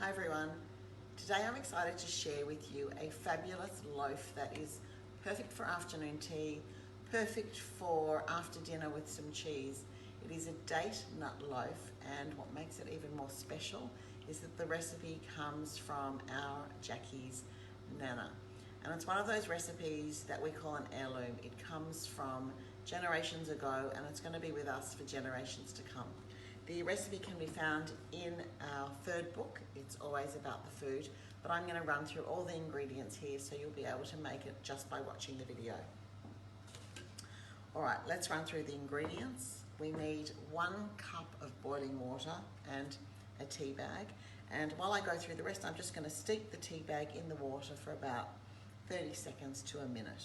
Hi everyone. Today I'm excited to share with you a fabulous loaf that is perfect for afternoon tea, perfect for after dinner with some cheese. It is a date nut loaf, and what makes it even more special is that the recipe comes from our Jackie's Nana. And it's one of those recipes that we call an heirloom. It comes from generations ago and it's going to be with us for generations to come. The recipe can be found in our third book. It's always about the food, but I'm going to run through all the ingredients here so you'll be able to make it just by watching the video. All right, let's run through the ingredients. We need 1 cup of boiling water and a tea bag. And while I go through the rest, I'm just going to steep the tea bag in the water for about 30 seconds to a minute.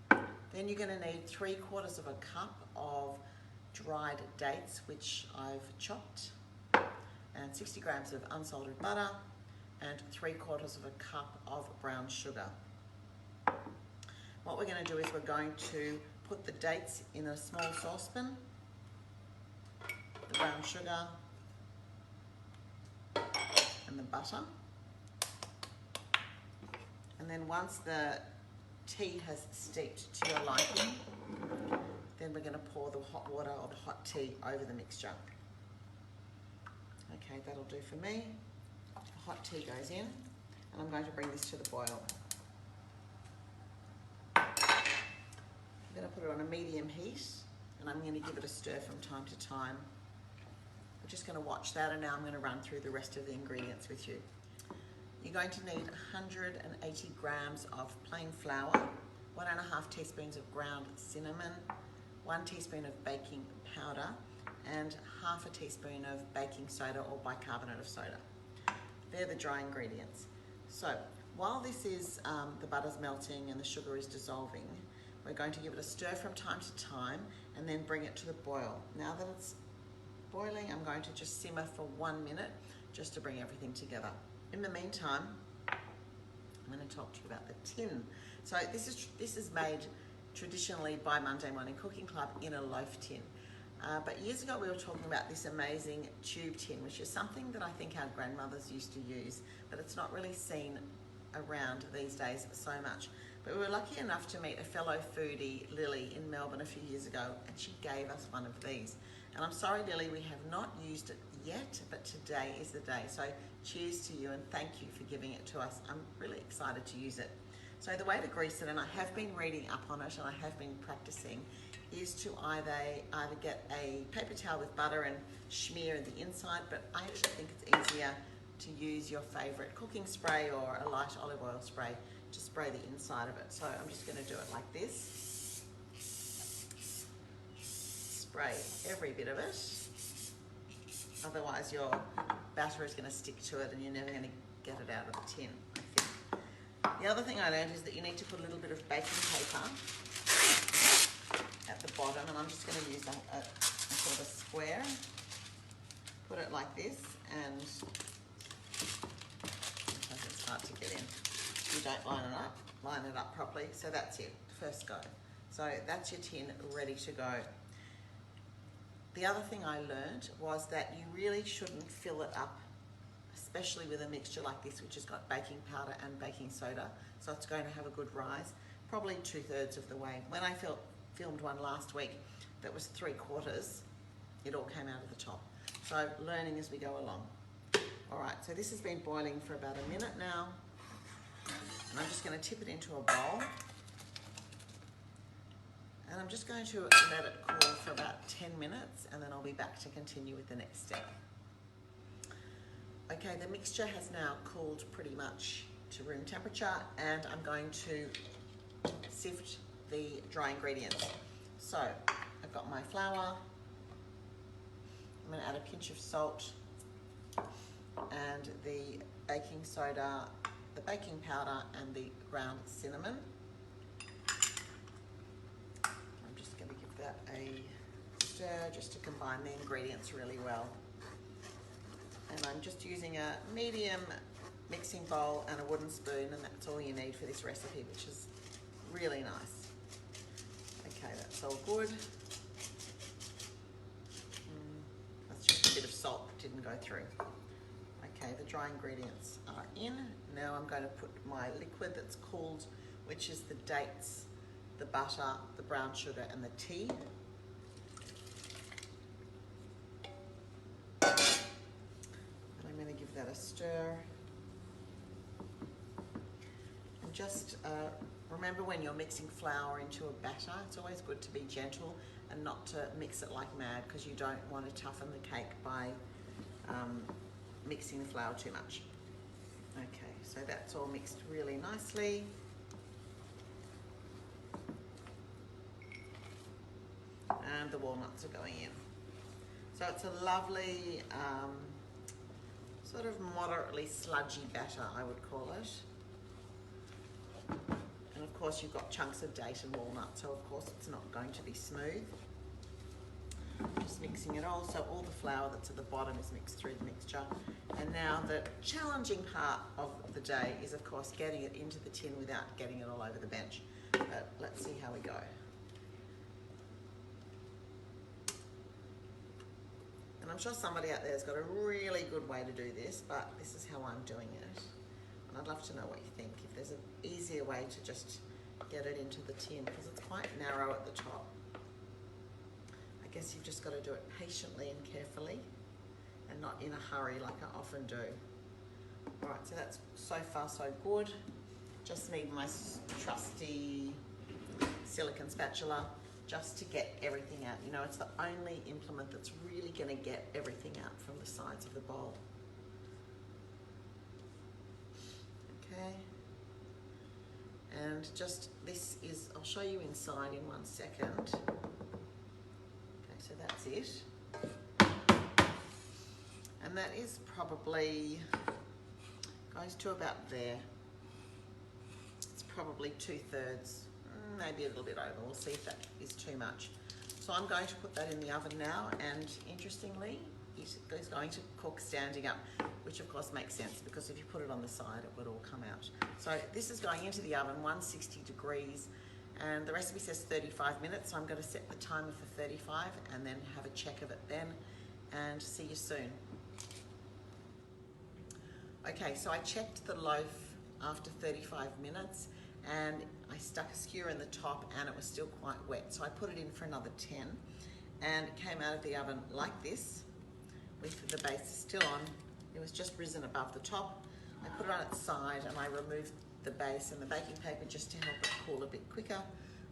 Then you're going to need 3/4 of a cup of dried dates, which I've chopped, and 60 grams of unsalted butter, and 3/4 of a cup of brown sugar. What we're going to do is we're going to put the dates in a small saucepan, the brown sugar, and the butter. And then once the tea has steeped to your liking, then we're going to pour the hot water or the hot tea over the mixture. Okay, that'll do for me. The hot tea goes in, and I'm going to bring this to the boil. I'm going to put it on a medium heat, and I'm going to give it a stir from time to time. I'm just going to watch that, and now I'm going to run through the rest of the ingredients with you. You're going to need 180 grams of plain flour, 1.5 teaspoons of ground cinnamon, 1 teaspoon of baking powder, and 1/2 teaspoon of baking soda or bicarbonate of soda. They're the dry ingredients. So while this is, the butter's melting and the sugar is dissolving, we're going to give it a stir from time to time and then bring it to the boil. Now that it's boiling, I'm going to just simmer for 1 minute just to bring everything together. In the meantime, I'm going to talk to you about the tin. So this is made traditionally by Monday Morning Cooking Club in a loaf tin. But years ago we were talking about this amazing tube tin, which is something that I think our grandmothers used to use, but it's not really seen around these days so much. But we were lucky enough to meet a fellow foodie, Lily, in Melbourne a few years ago, and she gave us one of these. And I'm sorry, Lily, we have not used it yet, but today is the day. So cheers to you and thank you for giving it to us. I'm really excited to use it. So the way to grease it, and I have been reading up on it and I have been practicing, is to either get a paper towel with butter and smear the inside, but I actually think it's easier to use your favorite cooking spray or a light olive oil spray to spray the inside of it. So I'm just going to do it like this. Spray every bit of it. Otherwise your batter is going to stick to it and you're never going to get it out of the tin, I think. The other thing I learned is that you need to put a little bit of baking paper at the bottom, and I'm just going to use a sort of a square. Put it like this, and sometimes it's hard to get in. You don't line it up properly. So that's it, first go. So that's your tin ready to go. The other thing I learned was that you really shouldn't fill it up, especially with a mixture like this, which has got baking powder and baking soda. So it's going to have a good rise, probably 2/3 of the way. When I filmed one last week that was 3/4, it all came out of the top. So learning as we go along. All right, so this has been boiling for about a minute now. And I'm just going to tip it into a bowl. And I'm just going to let it cool for about 10 minutes, and then I'll be back to continue with the next step. Okay, the mixture has now cooled pretty much to room temperature, and I'm going to sift the dry ingredients. So I've got my flour. I'm going to add a pinch of salt and the baking soda, the baking powder, and the ground cinnamon. I'm just going to give that a stir just to combine the ingredients really well. And I'm just using a medium mixing bowl and a wooden spoon, and that's all you need for this recipe, which is really nice. Okay, that's all good. That's just a bit of salt that didn't go through. Okay, the dry ingredients are in. Now I'm going to put my liquid that's cooled, which is the dates, the butter, the brown sugar and the tea. And I'm going to give that a stir. And just remember, when you're mixing flour into a batter, it's always good to be gentle and not to mix it like mad, because you don't want to toughen the cake by mixing the flour too much. Okay, so that's all mixed really nicely. And the walnuts are going in. So it's a lovely, sort of moderately sludgy batter, I would call it. And of course you've got chunks of date and walnut, so of course it's not going to be smooth. Just mixing it all, so all the flour that's at the bottom is mixed through the mixture. And now the challenging part of the day is of course getting it into the tin without getting it all over the bench. But let's see how we go. And I'm sure somebody out there has got a really good way to do this, but this is how I'm doing it. And I'd love to know what you think, if there's an easier way to just get it into the tin, because it's quite narrow at the top. I guess you've just got to do it patiently and carefully and not in a hurry like I often do. All right, so that's so far so good. Just need my trusty silicone spatula just to get everything out. You know, it's the only implement that's really going to get everything out from the sides of the bowl. Okay. And just, this is, I'll show you inside in 1 second. Okay, so that's it. And that is probably, goes to about there. It's probably 2/3, maybe a little bit over. We'll see if that is too much. So I'm going to put that in the oven now, and interestingly, it is going to cook standing up, which of course makes sense, because if you put it on the side, it would all come out. So this is going into the oven, 160 degrees, and the recipe says 35 minutes, so I'm going to set the timer for 35 and then have a check of it then, and see you soon. Okay, so I checked the loaf after 35 minutes, and I stuck a skewer in the top and it was still quite wet, so I put it in for another 10, and it came out of the oven like this, with the base still on. It was just risen above the top. I put it on its side and I removed the base and the baking paper just to help it cool a bit quicker.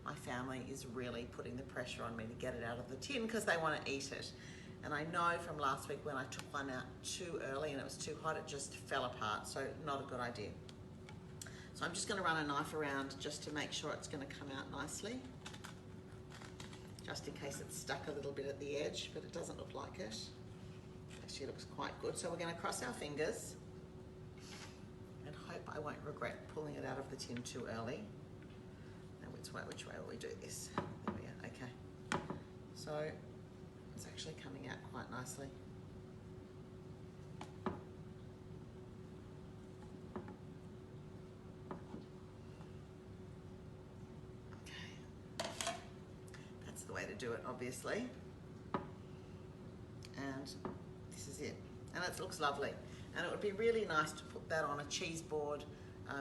My family is really putting the pressure on me to get it out of the tin because they want to eat it. And I know from last week when I took one out too early and it was too hot, it just fell apart, so not a good idea. So I'm just going to run a knife around just to make sure it's going to come out nicely, just in case it's stuck a little bit at the edge, but it doesn't look like it. Actually, it looks quite good. So we're going to cross our fingers and hope I won't regret pulling it out of the tin too early. Now, which way will we do this? There we are. Okay. So it's actually coming out quite nicely. Way to do it, obviously, and this is it, and it looks lovely, and it would be really nice to put that on a cheese board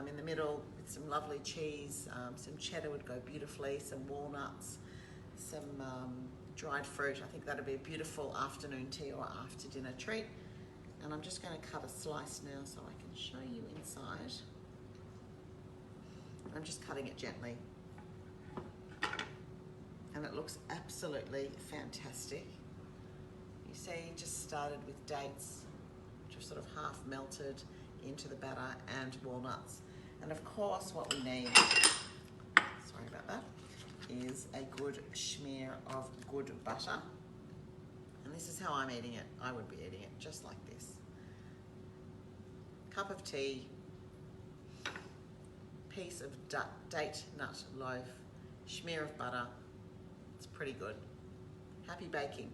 in the middle with some lovely cheese. Some cheddar would go beautifully, some walnuts, some dried fruit. I think that'd be a beautiful afternoon tea or after dinner treat. And I'm just going to cut a slice now so I can show you inside. I'm just cutting it gently. And it looks absolutely fantastic. You see, just started with dates, which are sort of half melted into the batter, and walnuts. And of course, what we need, sorry about that, is a good smear of good butter. And this is how I'm eating it. I would be eating it just like this. Cup of tea, piece of date nut loaf, smear of butter. It's pretty good. Happy baking.